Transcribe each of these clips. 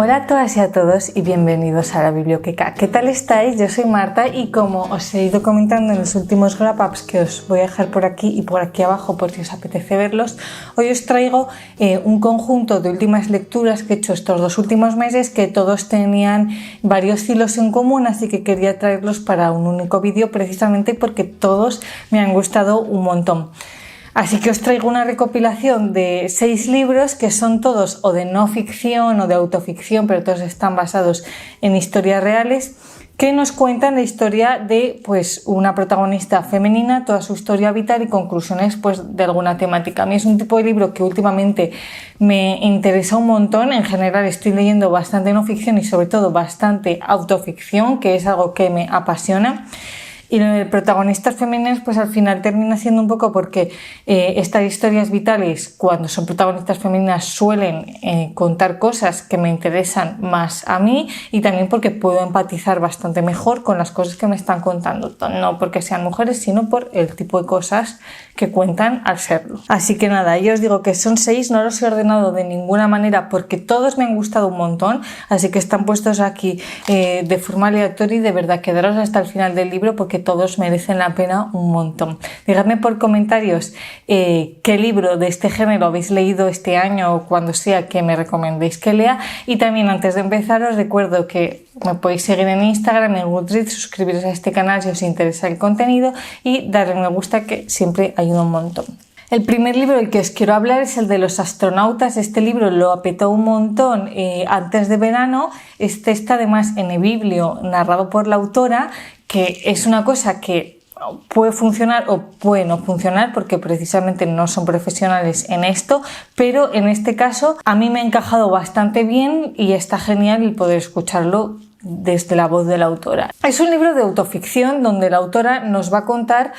Hola a todas y a todos y bienvenidos a la Biblioteca. ¿Qué tal estáis? Yo soy Marta y como os he ido comentando en los últimos wrap-ups que os voy a dejar por aquí y por aquí abajo por si os apetece verlos, hoy os traigo un conjunto de últimas lecturas que he hecho estos 2 últimos meses que todos tenían varios hilos en común, así que quería traerlos para un único vídeo precisamente porque todos me han gustado un montón. Así que os traigo una recopilación de 6 libros que son todos o de no ficción o de autoficción, pero todos están basados en historias reales que nos cuentan la historia de una protagonista femenina, toda su historia vital y conclusiones de alguna temática. A mí es un tipo de libro que últimamente me interesa un montón. En general estoy leyendo bastante no ficción y sobre todo bastante autoficción, que es algo que me apasiona. Y el protagonistas femeninas al final termina siendo un poco porque estas historias vitales, cuando son protagonistas femeninas, suelen contar cosas que me interesan más a mí y también porque puedo empatizar bastante mejor con las cosas que me están contando, no porque sean mujeres, sino por el tipo de cosas que cuentan al serlo. Así que nada, yo os digo que son 6, no los he ordenado de ninguna manera porque todos me han gustado un montón, así que están puestos aquí de forma aleatoria y de verdad quedaros hasta el final del libro porque todos merecen la pena un montón. Dejadme por comentarios qué libro de este género habéis leído este año o cuando sea que me recomendéis que lea, y también antes de empezar os recuerdo que me podéis seguir en Instagram, en Goodreads, suscribiros a este canal si os interesa el contenido y darle me gusta, que siempre ayuda un montón. El primer libro del que os quiero hablar es el de los astronautas. Este libro lo apetó un montón antes de verano. Este está además en eBiblio, narrado por la autora, que es una cosa que puede funcionar o puede no funcionar porque precisamente no son profesionales en esto, pero en este caso a mí me ha encajado bastante bien y está genial el poder escucharlo desde la voz de la autora. Es un libro de autoficción donde la autora nos va a contar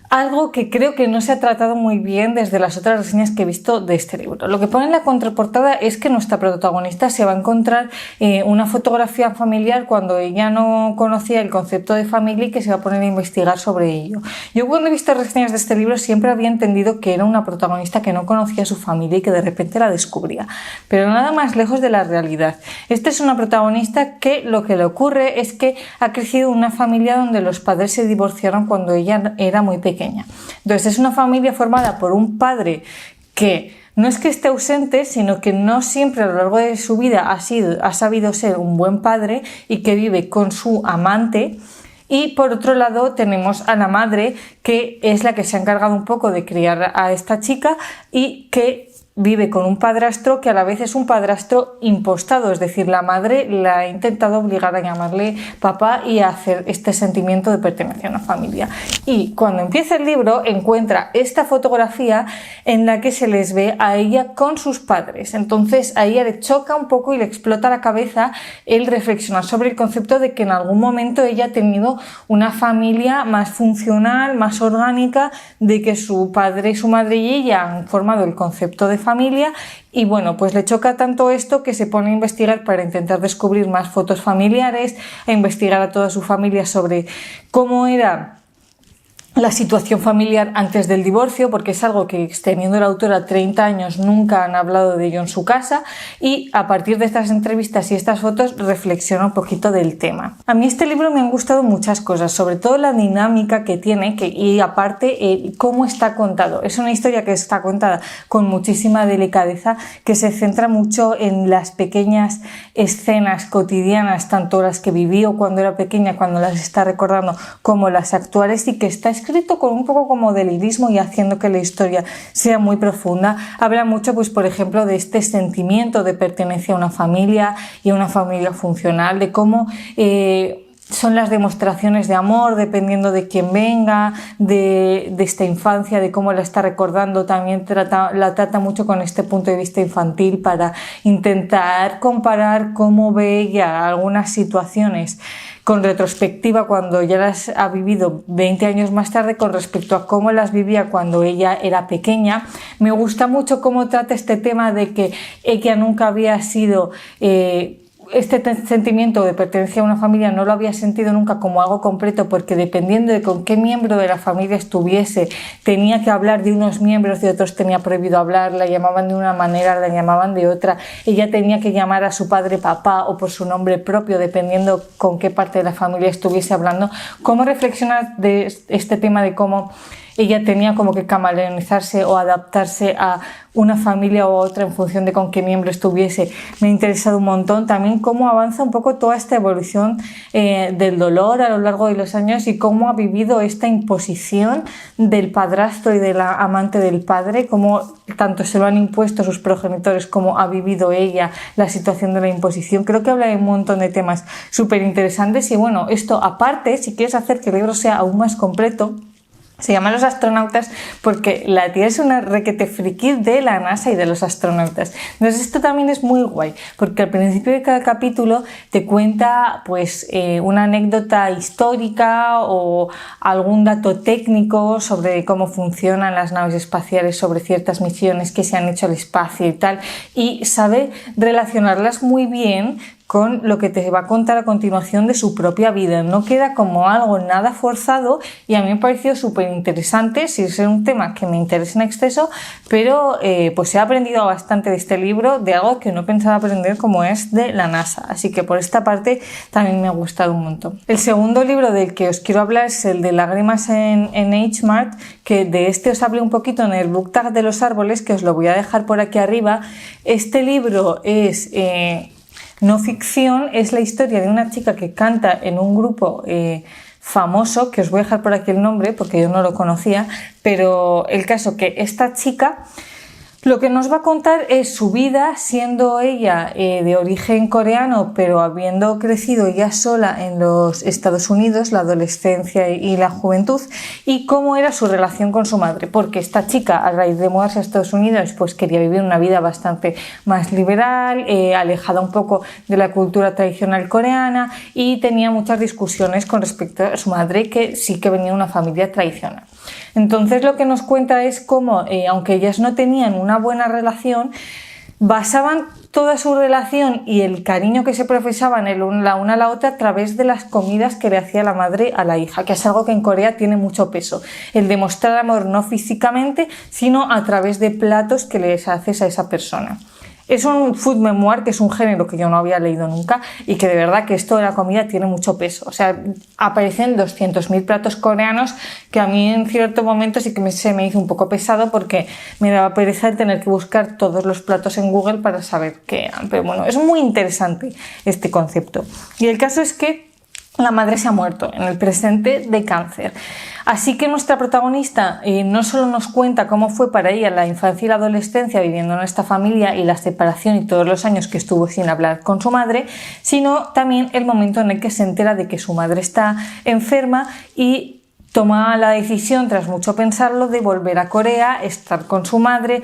algo que creo que no se ha tratado muy bien desde las otras reseñas que he visto de este libro. Lo que pone en la contraportada es que nuestra protagonista se va a encontrar una fotografía familiar cuando ella no conocía el concepto de familia y que se va a poner a investigar sobre ello. Yo cuando he visto reseñas de este libro siempre había entendido que era una protagonista que no conocía a su familia y que de repente la descubría, pero nada más lejos de la realidad. Esta es una protagonista que lo que le ocurre es que ha crecido en una familia donde los padres se divorciaron cuando ella era muy pequeña. Entonces es una familia formada por un padre que no es que esté ausente, sino que no siempre a lo largo de su vida ha sabido ser un buen padre y que vive con su amante. Y por otro lado tenemos a la madre, que es la que se ha encargado un poco de criar a esta chica y que vive con un padrastro que a la vez es un padrastro impostado, es decir, la madre la ha intentado obligar a llamarle papá y a hacer este sentimiento de pertenencia a una familia. Y cuando empieza el libro encuentra esta fotografía en la que se les ve a ella con sus padres. Entonces a ella le choca un poco y le explota la cabeza el reflexionar sobre el concepto de que en algún momento ella ha tenido una familia más funcional, más orgánica, de que su padre, su madre y ella han formado el concepto de familia, y le choca tanto esto que se pone a investigar para intentar descubrir más fotos familiares, a investigar a toda su familia sobre cómo era la situación familiar antes del divorcio, porque es algo que, teniendo la autora 30 años, nunca han hablado de ello en su casa, y a partir de estas entrevistas y estas fotos reflexiona un poquito del tema. A mí este libro me han gustado muchas cosas, sobre todo la dinámica que tiene y aparte cómo está contado. Es una historia que está contada con muchísima delicadeza, que se centra mucho en las pequeñas escenas cotidianas, tanto las que vivió cuando era pequeña, cuando las está recordando, como las actuales, y que está escrito con un poco como de lirismo y haciendo que la historia sea muy profunda. Habla mucho, por ejemplo, de este sentimiento de pertenencia a una familia y a una familia funcional, de cómo son las demostraciones de amor dependiendo de quién venga, de esta infancia, de cómo la está recordando. También la trata mucho con este punto de vista infantil para intentar comparar cómo ve ella algunas situaciones con retrospectiva cuando ya las ha vivido 20 años más tarde con respecto a cómo las vivía cuando ella era pequeña. Me gusta mucho cómo trata este tema de que ella nunca había sido este sentimiento de pertenencia a una familia no lo había sentido nunca como algo completo, porque dependiendo de con qué miembro de la familia estuviese, tenía que hablar de unos miembros, de otros tenía prohibido hablar, la llamaban de una manera, la llamaban de otra, ella tenía que llamar a su padre papá o por su nombre propio, dependiendo con qué parte de la familia estuviese hablando. ¿Cómo reflexionar de este tema de cómo ella tenía como que camaleonizarse o adaptarse a una familia u otra en función de con qué miembro estuviese? Me ha interesado un montón también cómo avanza un poco toda esta evolución del dolor a lo largo de los años y cómo ha vivido esta imposición del padrastro y de la amante del padre, cómo tanto se lo han impuesto sus progenitores como ha vivido ella la situación de la imposición. Creo que habla de un montón de temas súper interesantes y bueno, esto aparte, si quieres hacer que el libro sea aún más completo, se llama Los astronautas porque la tía es una requete friki de la NASA y de los astronautas. Entonces esto también es muy guay porque al principio de cada capítulo te cuenta pues una anécdota histórica o algún dato técnico sobre cómo funcionan las naves espaciales, sobre ciertas misiones que se han hecho al espacio y tal, y sabe relacionarlas muy bien con lo que te va a contar a continuación de su propia vida. No queda como algo nada forzado y a mí me pareció súper interesante, sin ser un tema que me interese en exceso, pero pues he aprendido bastante de este libro, de algo que no pensaba aprender como es de la NASA. Así que por esta parte también me ha gustado un montón. El segundo libro del que os quiero hablar es el de Lágrimas en H-Mart, que de este os hablé un poquito en el book tag de los árboles, que os lo voy a dejar por aquí arriba. Este libro es no ficción, es la historia de una chica que canta en un grupo famoso, que os voy a dejar por aquí el nombre porque yo no lo conocía, pero el caso que esta chica lo que nos va a contar es su vida siendo ella de origen coreano, pero habiendo crecido ella sola en los Estados Unidos, la adolescencia y la juventud, y cómo era su relación con su madre, porque esta chica a raíz de mudarse a Estados Unidos pues quería vivir una vida bastante más liberal, alejada un poco de la cultura tradicional coreana, y tenía muchas discusiones con respecto a su madre, que sí que venía de una familia tradicional. Entonces lo que nos cuenta es cómo, aunque ellas no tenían una buena relación, basaban toda su relación y el cariño que se profesaban la una a la otra a través de las comidas que le hacía la madre a la hija, que es algo que en Corea tiene mucho peso, el demostrar amor no físicamente, sino a través de platos que les haces a esa persona. Es un food memoir, que es un género que yo no había leído nunca y que de verdad que esto de la comida tiene mucho peso. O sea, aparecen 200.000 platos coreanos que a mí en cierto momento sí que se me hizo un poco pesado porque me daba pereza el tener que buscar todos los platos en Google para saber qué eran. Pero bueno, es muy interesante este concepto. Y el caso es que la madre se ha muerto en el presente de cáncer. Así que nuestra protagonista no solo nos cuenta cómo fue para ella la infancia y la adolescencia viviendo en esta familia y la separación y todos los años que estuvo sin hablar con su madre, sino también el momento en el que se entera de que su madre está enferma y toma la decisión, tras mucho pensarlo, de volver a Corea, estar con su madre.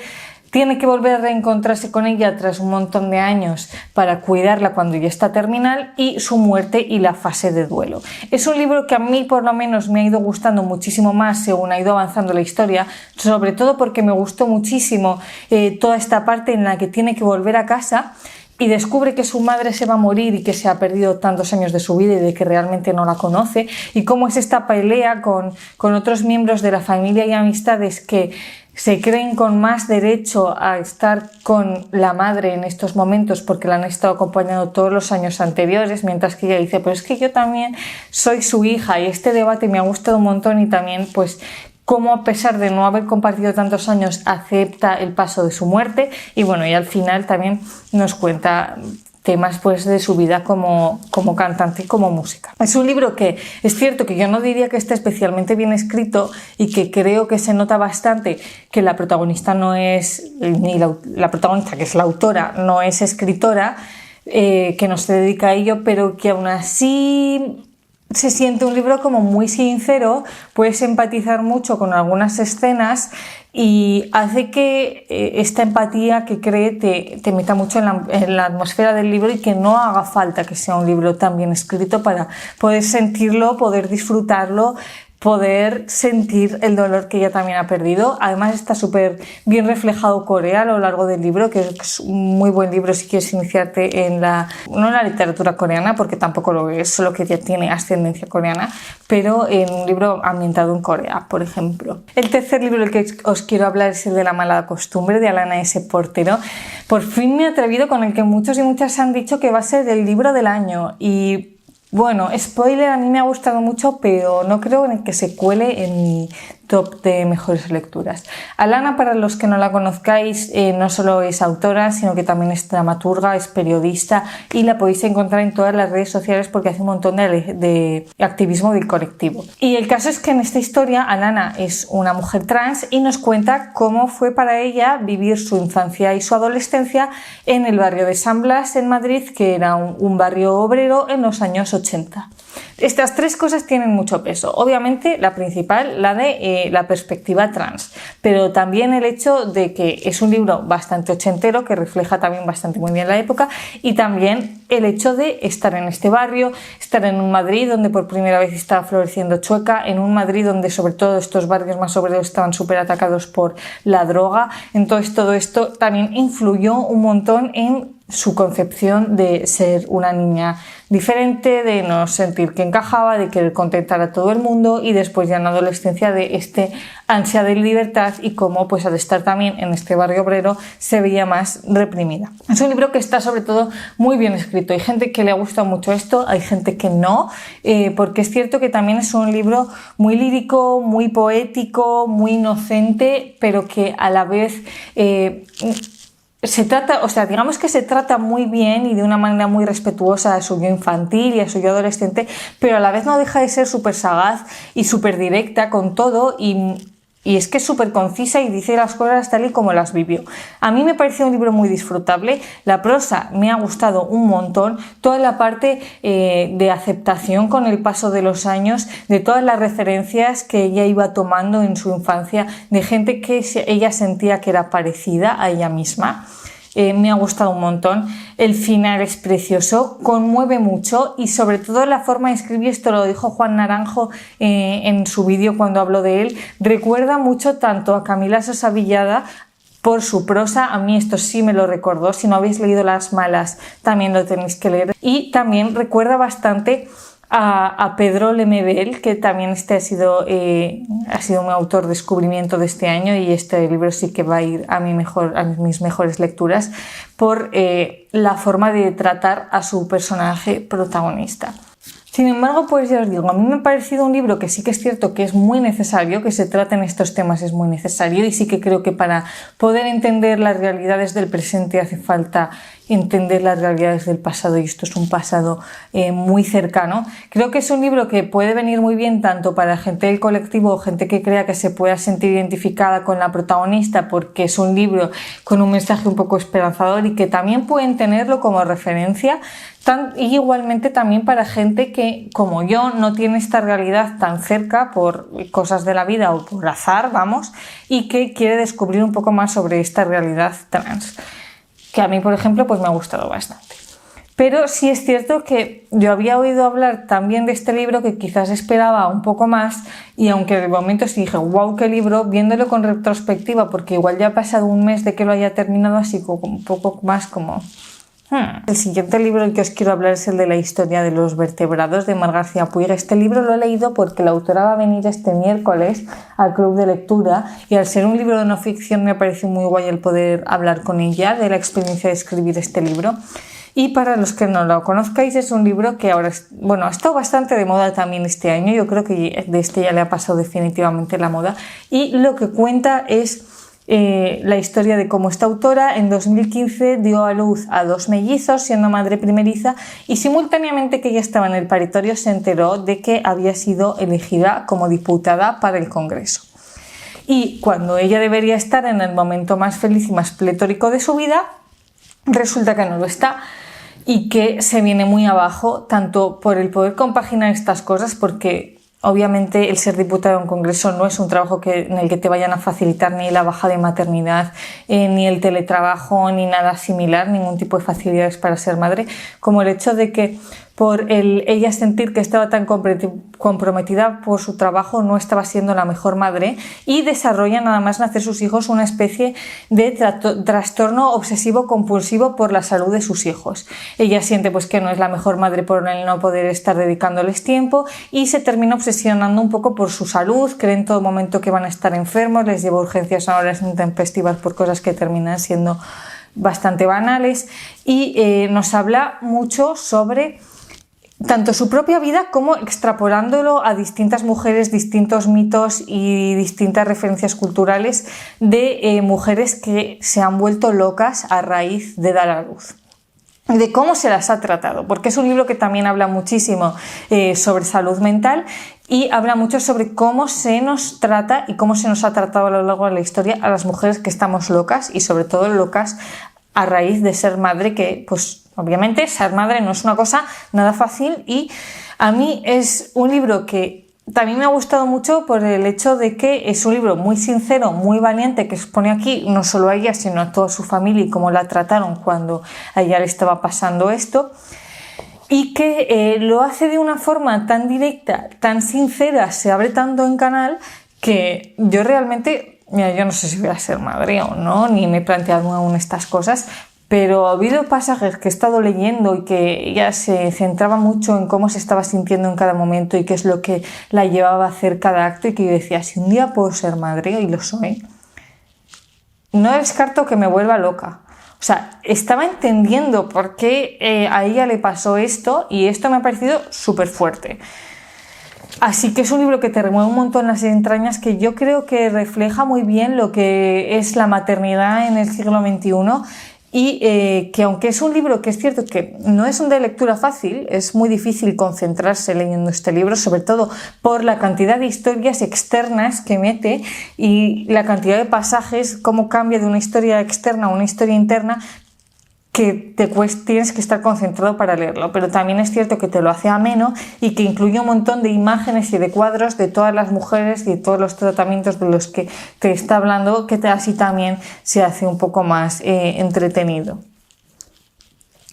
Tiene que volver a reencontrarse con ella tras un montón de años para cuidarla cuando ya está terminal, y su muerte y la fase de duelo. Es un libro que a mí por lo menos me ha ido gustando muchísimo más según ha ido avanzando la historia, sobre todo porque me gustó muchísimo toda esta parte en la que tiene que volver a casa y descubre que su madre se va a morir y que se ha perdido tantos años de su vida y de que realmente no la conoce, y cómo es esta pelea con otros miembros de la familia y amistades que se creen con más derecho a estar con la madre en estos momentos porque la han estado acompañando todos los años anteriores, mientras que ella dice, pero es que yo también soy su hija, y este debate me ha gustado un montón. Y también pues cómo, a pesar de no haber compartido tantos años, acepta el paso de su muerte. Y bueno, y al final también nos cuenta temas pues de su vida como cantante y como música. Es un libro que es cierto que yo no diría que esté especialmente bien escrito y que creo que se nota bastante que la protagonista no es, ni la protagonista, que es la autora, no es escritora, que no se dedica a ello, pero que aún así se siente un libro como muy sincero, puedes empatizar mucho con algunas escenas y hace que esta empatía que cree te meta mucho en la atmósfera del libro y que no haga falta que sea un libro tan bien escrito para poder sentirlo, poder disfrutarlo, poder sentir el dolor que ella también ha perdido. Además está súper bien reflejado Corea a lo largo del libro, que es un muy buen libro si quieres iniciarte no en la literatura coreana, porque tampoco lo es, solo que ya tiene ascendencia coreana, pero en un libro ambientado en Corea, por ejemplo. El tercer libro del que os quiero hablar es el de La mala costumbre, de Alana S. Portero. Por fin me he atrevido, con el que muchos y muchas han dicho que va a ser el libro del año, y bueno, spoiler, a mí me ha gustado mucho, pero no creo que se cuele en mi top de mejores lecturas. Alana, para los que no la conozcáis, no solo es autora, sino que también es dramaturga, es periodista, y la podéis encontrar en todas las redes sociales porque hace un montón de activismo del colectivo. Y el caso es que en esta historia Alana es una mujer trans y nos cuenta cómo fue para ella vivir su infancia y su adolescencia en el barrio de San Blas, en Madrid, que era un barrio obrero en los años 80. Estas tres cosas tienen mucho peso. Obviamente la principal, la de la perspectiva trans, pero también el hecho de que es un libro bastante ochentero, que refleja también bastante muy bien la época, y también el hecho de estar en este barrio, estar en un Madrid donde por primera vez estaba floreciendo Chueca, en un Madrid donde sobre todo estos barrios más obreros estaban súper atacados por la droga. Entonces todo esto también influyó un montón en su concepción de ser una niña diferente, de no sentir que encajaba, de querer contentar a todo el mundo, y después ya en la adolescencia de este ansia de libertad y cómo pues al estar también en este barrio obrero se veía más reprimida. Es un libro que está sobre todo muy bien escrito. Hay gente que le gusta mucho esto, hay gente que no, porque es cierto que también es un libro muy lírico, muy poético, muy inocente, pero que a la vez digamos que se trata muy bien y de una manera muy respetuosa a su yo infantil y a su yo adolescente, pero a la vez no deja de ser súper sagaz y súper directa con todo, y es que es súper concisa y dice las cosas tal y como las vivió. A mí me pareció un libro muy disfrutable, la prosa me ha gustado un montón, toda la parte de aceptación con el paso de los años, de todas las referencias que ella iba tomando en su infancia, de gente que ella sentía que era parecida a ella misma. Me ha gustado un montón. El final es precioso, conmueve mucho, y sobre todo la forma de escribir, esto lo dijo Juan Naranjo en su vídeo cuando habló de él, recuerda mucho tanto a Camila Sosa Villada por su prosa. A mí esto sí me lo recordó, si no habéis leído Las malas también lo tenéis que leer, y también recuerda bastante a Pedro Lemebel, que también ha sido mi autor descubrimiento de este año, y este libro sí que va a ir a mis mejores lecturas por la forma de tratar a su personaje protagonista. Sin embargo, pues ya os digo, a mí me ha parecido un libro que sí que es cierto que es muy necesario, que se traten estos temas es muy necesario, y sí que creo que para poder entender las realidades del presente hace falta entender las realidades del pasado, y esto es un pasado muy cercano. Creo que es un libro que puede venir muy bien tanto para gente del colectivo o gente que crea que se pueda sentir identificada con la protagonista, porque es un libro con un mensaje un poco esperanzador y que también pueden tenerlo como referencia, y igualmente también para gente que, como yo, no tiene esta realidad tan cerca por cosas de la vida o por azar, vamos, y que quiere descubrir un poco más sobre esta realidad trans, que a mí, por ejemplo, pues me ha gustado bastante. Pero sí es cierto que yo había oído hablar también de este libro, que quizás esperaba un poco más, y aunque de momento sí dije, wow, qué libro, viéndolo con retrospectiva, porque igual ya ha pasado un mes de que lo haya terminado, así como un poco más como... El siguiente libro del que os quiero hablar es el de La historia de los vertebrados, de Mar García Puig. Este libro lo he leído porque la autora va a venir este miércoles al club de lectura, y al ser un libro de no ficción me parece muy guay el poder hablar con ella de la experiencia de escribir este libro. Y para los que no lo conozcáis, es un libro que ahora ha estado bastante de moda también este año. Yo creo que de este ya le ha pasado definitivamente la moda, y lo que cuenta es la historia de cómo esta autora en 2015 dio a luz a 2 mellizos siendo madre primeriza, y simultáneamente que ella estaba en el paritorio se enteró de que había sido elegida como diputada para el Congreso. Y cuando ella debería estar en el momento más feliz y más pletórico de su vida, resulta que no lo está, y que se viene muy abajo, tanto por el poder compaginar estas cosas, porque obviamente el ser diputada en un congreso no es un trabajo en el que te vayan a facilitar ni la baja de maternidad, ni el teletrabajo, ni nada similar, ningún tipo de facilidades para ser madre, como el hecho de que por ella sentir que estaba tan comprometida por su trabajo, no estaba siendo la mejor madre, y desarrolla nada más nacer sus hijos una especie de trastorno obsesivo compulsivo por la salud de sus hijos. Ella siente pues que no es la mejor madre por el no poder estar dedicándoles tiempo y se termina obsesionando un poco por su salud, cree en todo momento que van a estar enfermos, les lleva urgencias a horas intempestivas por cosas que terminan siendo bastante banales, y nos habla mucho sobre tanto su propia vida como extrapolándolo a distintas mujeres, distintos mitos y distintas referencias culturales de mujeres que se han vuelto locas a raíz de dar a luz, de cómo se las ha tratado, porque es un libro que también habla muchísimo sobre salud mental y habla mucho sobre cómo se nos trata y cómo se nos ha tratado a lo largo de la historia a las mujeres que estamos locas, y sobre todo locas a raíz de ser madre, que pues obviamente ser madre no es una cosa nada fácil. Y a mí es un libro que también me ha gustado mucho por el hecho de que es un libro muy sincero, muy valiente, que expone aquí no solo a ella sino a toda su familia y cómo la trataron cuando a ella le estaba pasando esto, y que lo hace de una forma tan directa, tan sincera, se abre tanto en canal, que yo realmente, mira, yo no sé si voy a ser madre o no, ni me he planteado aún estas cosas, pero ha habido pasajes que he estado leyendo y que ella se centraba mucho en cómo se estaba sintiendo en cada momento y qué es lo que la llevaba a hacer cada acto, y que yo decía, si un día puedo ser madre, y lo soy, no descarto que me vuelva loca. O sea, estaba entendiendo por qué a ella le pasó esto, y esto me ha parecido súper fuerte. Así que es un libro que te remueve un montón las entrañas, que yo creo que refleja muy bien lo que es la maternidad en el siglo XXI, y que aunque es un libro que es cierto que no es un de lectura fácil, es muy difícil concentrarse leyendo este libro, sobre todo por la cantidad de historias externas que mete y la cantidad de pasajes, cómo cambia de una historia externa a una historia interna, que tienes que estar concentrado para leerlo, pero también es cierto que te lo hace ameno y que incluye un montón de imágenes y de cuadros de todas las mujeres y de todos los tratamientos de los que te está hablando, que así también se hace un poco más entretenido.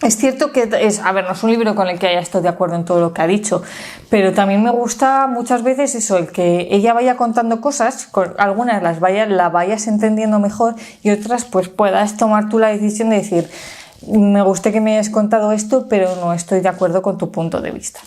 Es cierto que no es un libro con el que haya estado de acuerdo en todo lo que ha dicho, pero también me gusta muchas veces eso, el que ella vaya contando cosas, algunas la vayas entendiendo mejor y otras pues puedas tomar tú la decisión de decir, me gusta que me hayas contado esto, pero no estoy de acuerdo con tu punto de vista.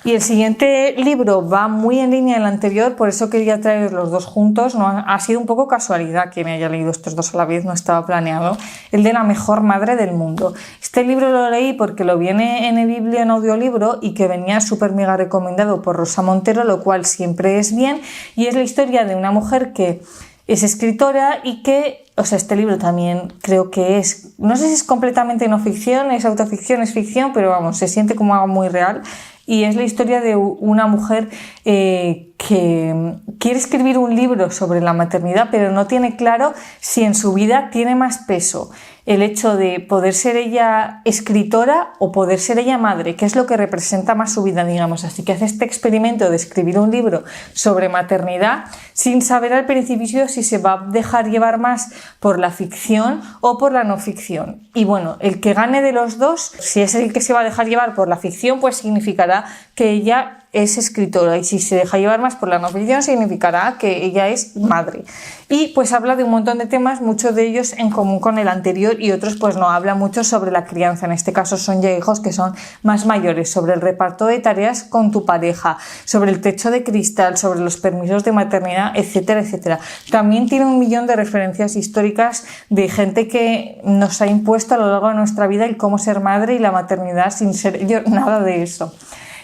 Y el siguiente libro va muy en línea del anterior, por eso quería traer los dos juntos. No ha sido un poco casualidad que me haya leído estos dos a la vez, no estaba planeado. El de La mejor madre del mundo. Este libro lo leí porque lo vi en eBiblio en audiolibro y que venía súper mega recomendado por Rosa Montero, lo cual siempre es bien. Y es la historia de una mujer que es escritora y que, este libro también creo que es, no sé si es completamente no ficción, es autoficción, es ficción, pero vamos, se siente como algo muy real. Y es la historia de una mujer que quiere escribir un libro sobre la maternidad, pero no tiene claro si en su vida tiene más peso el hecho de poder ser ella escritora o poder ser ella madre, que es lo que representa más su vida, digamos. Así que hace este experimento de escribir un libro sobre maternidad sin saber al principio si se va a dejar llevar más por la ficción o por la no ficción. Y bueno, el que gane de los dos, si es el que se va a dejar llevar por la ficción, pues significará que ella es escritora, y si se deja llevar más por la no ficción significará que ella es madre. Y pues habla de un montón de temas, muchos de ellos en común con el anterior y otros pues no. Habla mucho sobre la crianza, en este caso son ya hijos que son más mayores, sobre el reparto de tareas con tu pareja, sobre el techo de cristal, sobre los permisos de maternidad, etcétera, etcétera. También tiene un millón de referencias históricas de gente que nos ha impuesto a lo largo de nuestra vida el cómo ser madre y la maternidad sin ser ellos nada de eso.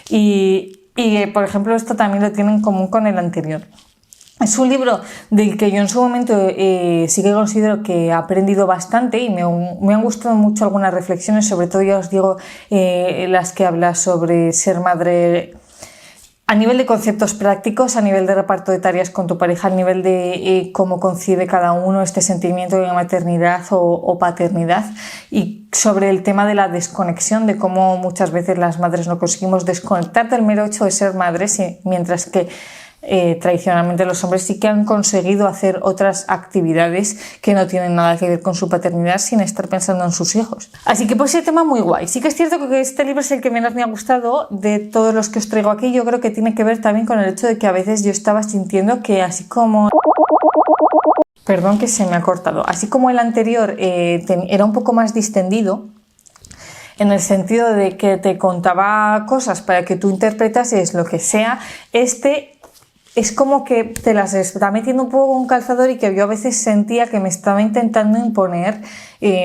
Y por ejemplo, esto también lo tiene en común con el anterior. Es un libro del que yo en su momento sí que considero que he aprendido bastante y me han gustado mucho algunas reflexiones, sobre todo ya os digo las que habla sobre ser madre a nivel de conceptos prácticos, a nivel de reparto de tareas con tu pareja, a nivel de cómo concibe cada uno este sentimiento de maternidad o paternidad, y sobre el tema de la desconexión, de cómo muchas veces las madres no conseguimos desconectar del mero hecho de ser madres, mientras que tradicionalmente los hombres sí que han conseguido hacer otras actividades que no tienen nada que ver con su paternidad sin estar pensando en sus hijos. Así que pues ese tema muy guay. Sí que es cierto que este libro es el que menos me ha gustado de todos los que os traigo aquí. Yo creo que tiene que ver también con el hecho de que a veces yo estaba sintiendo que así como... Perdón que se me ha cortado. Así como el anterior era un poco más distendido, en el sentido de que te contaba cosas para que tú interpretases lo que sea, este es como que te las está metiendo un poco con calzador y que yo a veces sentía que me estaba intentando imponer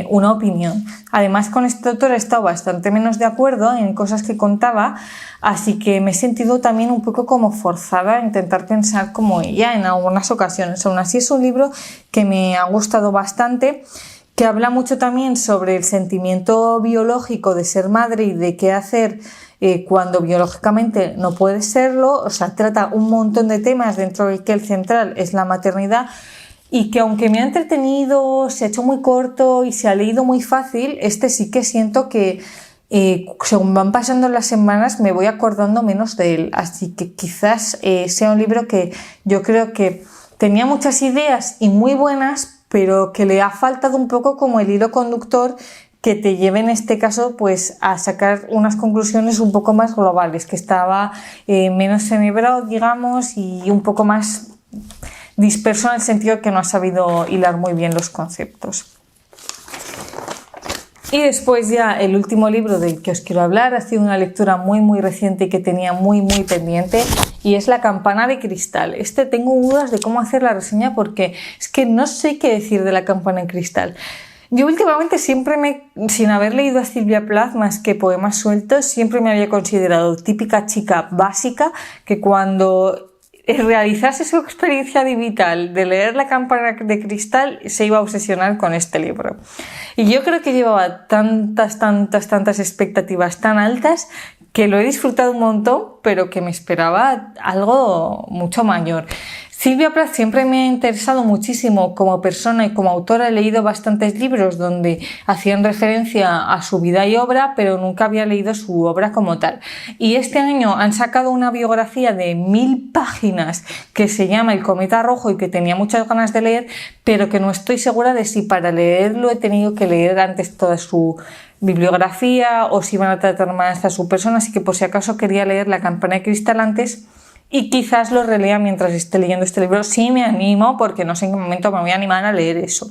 una opinión. Además, con este autor he estado bastante menos de acuerdo en cosas que contaba, así que me he sentido también un poco como forzada a intentar pensar como ella en algunas ocasiones. Aún así es un libro que me ha gustado bastante, que habla mucho también sobre el sentimiento biológico de ser madre y de qué hacer cuando biológicamente no puedes serlo. O sea, trata un montón de temas dentro del que el central es la maternidad, y que aunque me ha entretenido, se ha hecho muy corto y se ha leído muy fácil, este sí que siento que según van pasando las semanas me voy acordando menos de él, así que quizás sea un libro que yo creo que tenía muchas ideas y muy buenas, pero que le ha faltado un poco como el hilo conductor que te lleve en este caso pues a sacar unas conclusiones un poco más globales, que estaba menos cerebrado, digamos, y un poco más disperso en el sentido que no ha sabido hilar muy bien los conceptos. Y después ya el último libro del que os quiero hablar ha sido una lectura muy reciente y que tenía muy pendiente, y es La campana de cristal. Tengo dudas de cómo hacer la reseña porque es que no sé qué decir de La campana de cristal. Yo últimamente siempre sin haber leído a Silvia Plath más que poemas sueltos, siempre me había considerado típica chica básica que cuando realizase su experiencia vital de leer La campana de cristal se iba a obsesionar con este libro. Y yo creo que llevaba tantas expectativas tan altas que lo he disfrutado un montón, pero que me esperaba algo mucho mayor. Silvia Plath siempre me ha interesado muchísimo como persona y como autora. He leído bastantes libros donde hacían referencia a su vida y obra, pero nunca había leído su obra como tal. Y este año han sacado una biografía de 1000 páginas que se llama El cometa rojo y que tenía muchas ganas de leer, pero que no estoy segura de si para leerlo he tenido que leer antes toda su bibliografía o si van a tratar más a su persona, así que por si acaso quería leer La campana de cristal antes y quizás lo relea mientras esté leyendo este libro. Sí me animo, porque no sé en qué momento me voy a animar a leer eso.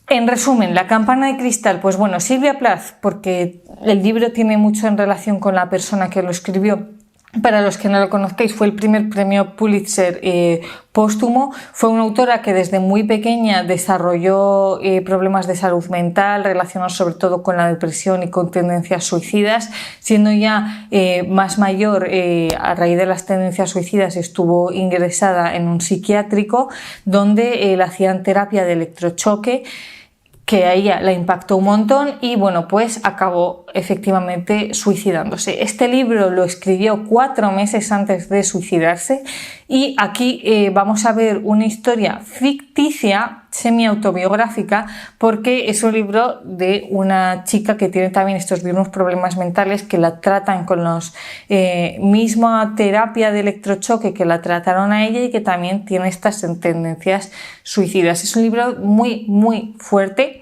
En resumen, La campana de cristal, pues bueno, Silvia Plath, porque el libro tiene mucho en relación con la persona que lo escribió. Para los que no lo conozcáis, fue el primer premio Pulitzer póstumo. Fue una autora que desde muy pequeña desarrolló problemas de salud mental relacionados sobre todo con la depresión y con tendencias suicidas. Siendo ya más mayor, a raíz de las tendencias suicidas, estuvo ingresada en un psiquiátrico donde le hacían terapia de electrochoque, que a ella la impactó un montón y bueno, pues acabó efectivamente suicidándose. Este libro lo escribió 4 meses antes de suicidarse y aquí vamos a ver una historia ficticia, semi-autobiográfica, porque es un libro de una chica que tiene también estos mismos problemas mentales, que la tratan con los misma terapia de electrochoque que la trataron a ella y que también tiene estas tendencias suicidas. Es un libro muy fuerte,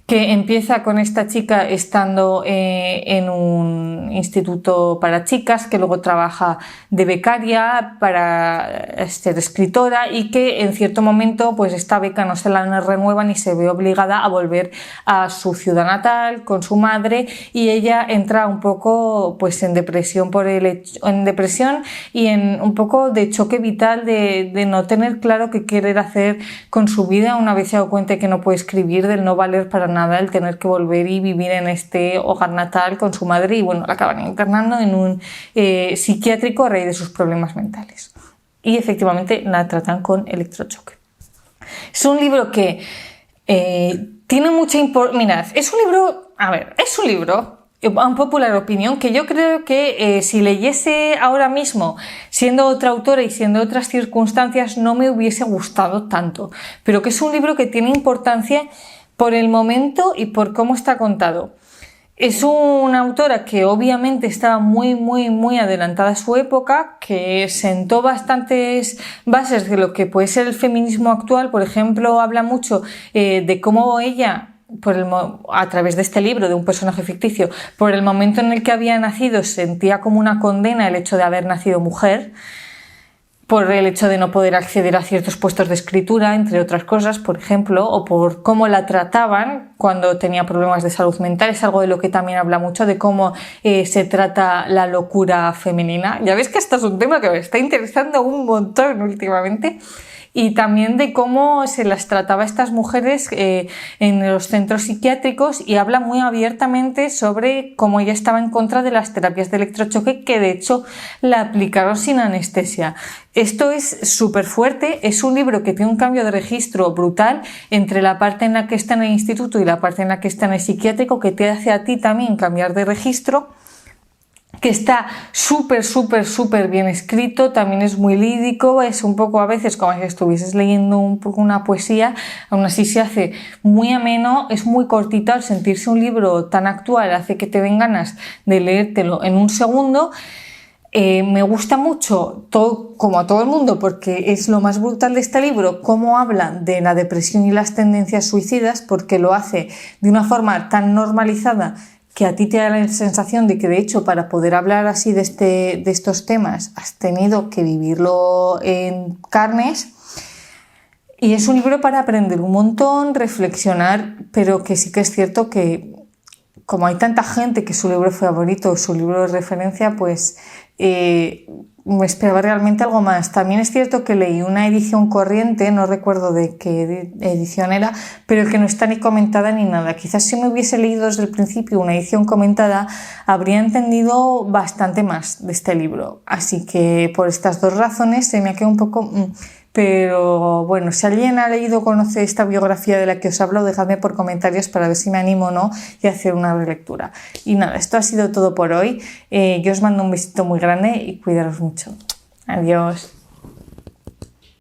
que empieza con esta chica estando en un instituto para chicas, que luego trabaja de becaria para ser escritora y que en cierto momento pues esta beca no se la renuevan y se ve obligada a volver a su ciudad natal con su madre, y ella entra un poco pues en depresión y en un poco de choque vital de no tener claro qué querer hacer con su vida una vez se ha dado cuenta que no puede escribir, del no valer para nada, el tener que volver y vivir en este hogar natal con su madre, y bueno, la acaban internando en un psiquiátrico a raíz de sus problemas mentales y efectivamente la tratan con electrochoque. Es un libro que tiene mucha importancia. Mirad, es un libro a popular opinión que yo creo que si leyese ahora mismo siendo otra autora y siendo otras circunstancias no me hubiese gustado tanto, pero que es un libro que tiene importancia por el momento y por cómo está contado. Es una autora que obviamente estaba muy adelantada a su época, que sentó bastantes bases de lo que puede ser el feminismo actual. Por ejemplo, habla mucho de cómo ella, a través de este libro, de un personaje ficticio, por el momento en el que había nacido, sentía como una condena el hecho de haber nacido mujer, por el hecho de no poder acceder a ciertos puestos de escritura, entre otras cosas, por ejemplo, o por cómo la trataban cuando tenía problemas de salud mental. Es algo de lo que también habla mucho, de cómo se trata la locura femenina. Ya ves que esto es un tema que me está interesando un montón últimamente. Y también de cómo se las trataba a estas mujeres en los centros psiquiátricos, y habla muy abiertamente sobre cómo ella estaba en contra de las terapias de electrochoque, que de hecho la aplicaron sin anestesia. Esto es súper fuerte, es un libro que tiene un cambio de registro brutal entre la parte en la que está en el instituto y la parte en la que está en el psiquiátrico, que te hace a ti también cambiar de registro, que está súper bien escrito. También es muy lírico, es un poco a veces como si estuvieses leyendo un poco una poesía, aún así se hace muy ameno, es muy cortito. Al sentirse un libro tan actual hace que te den ganas de leértelo en un segundo. Me gusta mucho, como a todo el mundo, porque es lo más brutal de este libro, cómo habla de la depresión y las tendencias suicidas, porque lo hace de una forma tan normalizada que a ti te da la sensación de que, de hecho, para poder hablar así de estos temas has tenido que vivirlo en carnes. Y es un libro para aprender un montón, reflexionar, pero que sí que es cierto que, como hay tanta gente que su libro favorito o su libro de referencia, pues me esperaba realmente algo más. También es cierto que leí una edición corriente, no recuerdo de qué edición era, pero que no está ni comentada ni nada. Quizás si me hubiese leído desde el principio una edición comentada, habría entendido bastante más de este libro. Así que por estas dos razones se me ha quedado un poco... Pero bueno, si alguien ha leído o conoce esta biografía de la que os hablo, dejadme por comentarios para ver si me animo o no y hacer una relectura. Y nada, esto ha sido todo por hoy. Yo os mando un besito muy grande y cuidaros mucho. Adiós.